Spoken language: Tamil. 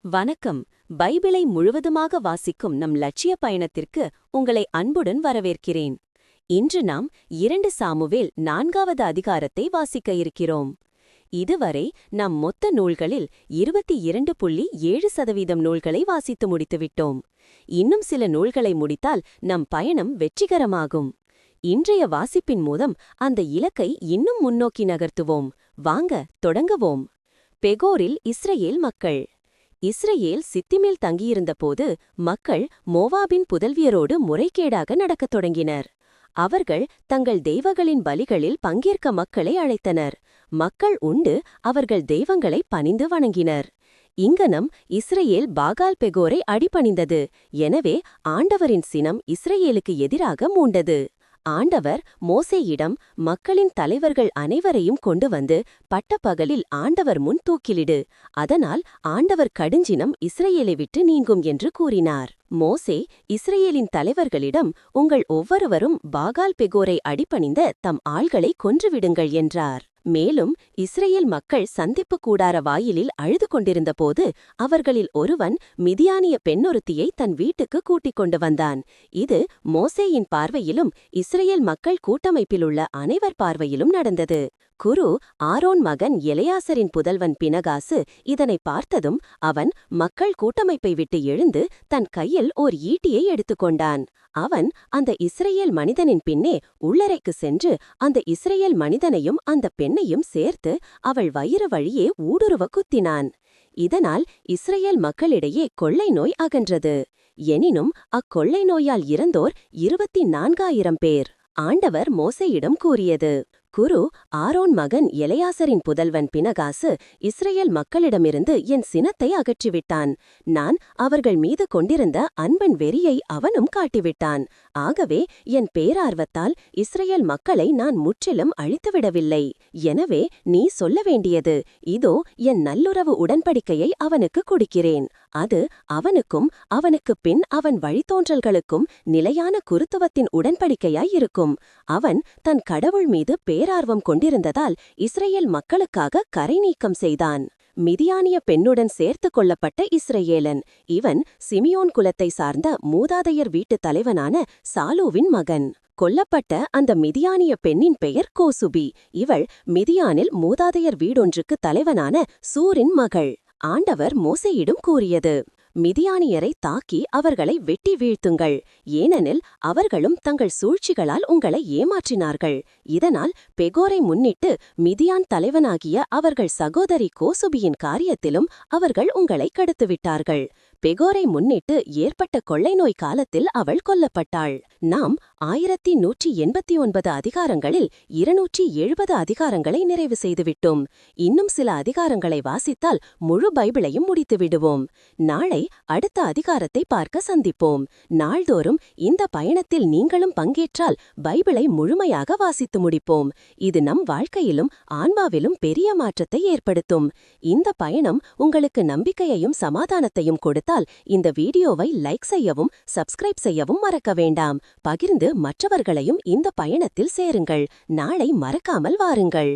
வணக்கம். பைபிளை முழுவதுமாக வாசிக்கும் நம் லட்சிய பயணத்திற்கு உங்களை அன்புடன் வரவேற்கிறேன். இன்று நாம் 2 சாமுவேல் 4வது அதிகாரத்தை வாசிக்க இருக்கிறோம். இதுவரை நம் மொத்த நூல்களில் 22.7% நூல்களை வாசித்து முடித்துவிட்டோம். இன்னும் சில நூல்களை முடித்தால் நம் பயணம் வெற்றிகரமாகும். இன்றைய வாசிப்பின் மூலம் அந்த இலக்கை இன்னும் முன்னோக்கி நகர்த்துவோம். வாங்க தொடங்குவோம். பெகோரில் இஸ்ரயேல் மக்கள். இஸ்ரயேல் சித்திமேல் தங்கியிருந்தபோது மக்கள் மோவாபின் புதல்வியரோடு முறைகேடாக நடக்கத் தொடங்கினர். அவர்கள் தங்கள் தெய்வங்களின் பலிகளில் பங்கேற்க மக்களை அழைத்தனர். மக்கள் உண்டு அவர்கள் தெய்வங்களை பணிந்து வணங்கினர். இங்கனம் இஸ்ரயேல் பாகால் பெகோரை அடிபணிந்தது. எனவே ஆண்டவரின் சினம் இஸ்ரயேலுக்கு எதிராக மூண்டது. ஆண்டவர் மோசேயிடம் மக்களின் தலைவர்கள் அனைவரையும் கொண்டு வந்து பட்டப்பகலில் ஆண்டவர் முன் தூக்கிலிடு, அதனால் ஆண்டவர் கடுஞ்சினம் இஸ்ரயேலை விட்டு நீங்கும் என்று கூறினார். மோசே இஸ்ரயேலின் தலைவர்களிடம், உங்கள் ஒவ்வொருவரும் பாகால் பெகோரை அடிபணிந்த தம் ஆள்களை கொன்றுவிடுங்கள் என்றார். மேலும் இஸ்ரயேல் மக்கள் சந்திப்பு கூடார வாயிலில் அழுது கொண்டிருந்தபோது அவர்களில் ஒருவன் மிதியானிய பெண்ணொருத்தியை தன் வீட்டுக்கு கூட்டிக் கொண்டு வந்தான். இது மோசேயின் பார்வையிலும் இஸ்ரயேல் மக்கள் கூட்டமைப்பிலுள்ள அனைவர் பார்வையிலும் நடந்தது. குரு ஆரோன் மகன் எலெயாசரின் புதல்வன் பினகாசு இதனை பார்த்ததும் அவன் மக்கள் கூட்டமைப்பை விட்டு எழுந்து தன் கையில் ஓர் ஈட்டியை எடுத்துக்கொண்டான். அவன் அந்த இஸ்ரயேல் மனிதனின் பின்னே உள்ளறைக்கு சென்று அந்த இஸ்ரயேல் மனிதனையும் அந்த பெண்ணையும் சேர்த்து அவள் வயிறு வழியே ஊடுருவ குத்தினான். இதனால் இஸ்ரயேல் மக்களிடையே கொள்ளை நோய் அகன்றது. எனினும் அக்கொள்ளை நோயால் இறந்தோர் 24,000 பேர். ஆண்டவர் மோசேயிடம் கூறியது, குரு ஆரோன் மகன் எலெயாசரின் புதல்வன் பினகாசு இஸ்ரயேல் மக்களிடமிருந்து என் சினத்தை அகற்றிவிட்டான். நான் அவர்கள் மீது கொண்டிருந்த அன்பின் வெறியை அவனும் காட்டிவிட்டான். ஆகவே என் பேரார்வத்தால் இஸ்ரயேல் மக்களை நான் முற்றிலும் அழித்துவிடவில்லை. எனவே நீ சொல்ல வேண்டியது, இதோ என் நல்லுறவு உடன்படிக்கையை அவனுக்கு கொடுக்கிறேன். அது அவனுக்கும் அவனுக்குப் பின் அவன் வழித்தோன்றல்களுக்கும் நிலையான குருத்துவத்தின் உடன்படிக்கையாயிருக்கும். அவன் தன் கடவுள் மீது பேரார்வம் கொண்டிருந்ததால் இஸ்ரயேல் மக்களுக்காக கரை நீக்கம் செய்தான். மிதியானிய பெண்ணுடன் சேர்த்து கொள்ளப்பட்ட இஸ்ரயேலன். இவன் சிமியோன் குலத்தை சார்ந்த மூதாதையர் வீட்டுத் தலைவனான சாலூவின் மகன். கொல்லப்பட்ட அந்த மிதியானிய பெண்ணின் பெயர் கோசுபி. இவள் மிதியானில் மூதாதையர் வீடொன்றுக்கு தலைவனான சூரின் மகள். ஆண்டவர் மோசேயிடம் கூறியது, மிதியானியரை தாக்கி அவர்களை வெட்டி வீழ்த்துங்கள். ஏனெனில் அவர்களும் தங்கள் சூழ்ச்சிகளால் உங்களை ஏமாற்றினார்கள். இதனால் பெகோரை முன்னிட்டு மிதியான் தலைவனாகிய அவர்கள் சகோதரி கோசுபியின் காரியத்திலும் அவர்கள் உங்களை கெடுத்துவிட்டார்கள். பெகோரை முன்னிட்டு ஏற்பட்ட கொள்ளை நோய் காலத்தில் அவள் கொல்லப்பட்டாள். நாம் 1189 அதிகாரங்களில் 270 அதிகாரங்களை நிறைவு செய்துவிட்டோம். இன்னும் சில அதிகாரங்களை வாசித்தால் முழு பைபிளையும் முடித்து விடுவோம். நாளை அடுத்த அதிகாரத்தை பார்க்க சந்திப்போம். நாள்தோறும் இந்த பயணத்தில் நீங்களும் பங்கேற்றால் பைபிளை முழுமையாக வாசித்து முடிப்போம். இது நம் வாழ்க்கையிலும் ஆன்மாவிலும் பெரிய மாற்றத்தை ஏற்படுத்தும். இந்த பயணம் உங்களுக்கு நம்பிக்கையையும் சமாதானத்தையும் கொடுத்தால் இந்த வீடியோவை லைக் செய்யவும் சப்ஸ்கிரைப் செய்யவும் மறக்க வேண்டாம். பகிர்ந்து மற்றவர்களையும் இந்த பயணத்தில் சேருங்கள். நாளை மறக்காமல் வாருங்கள்.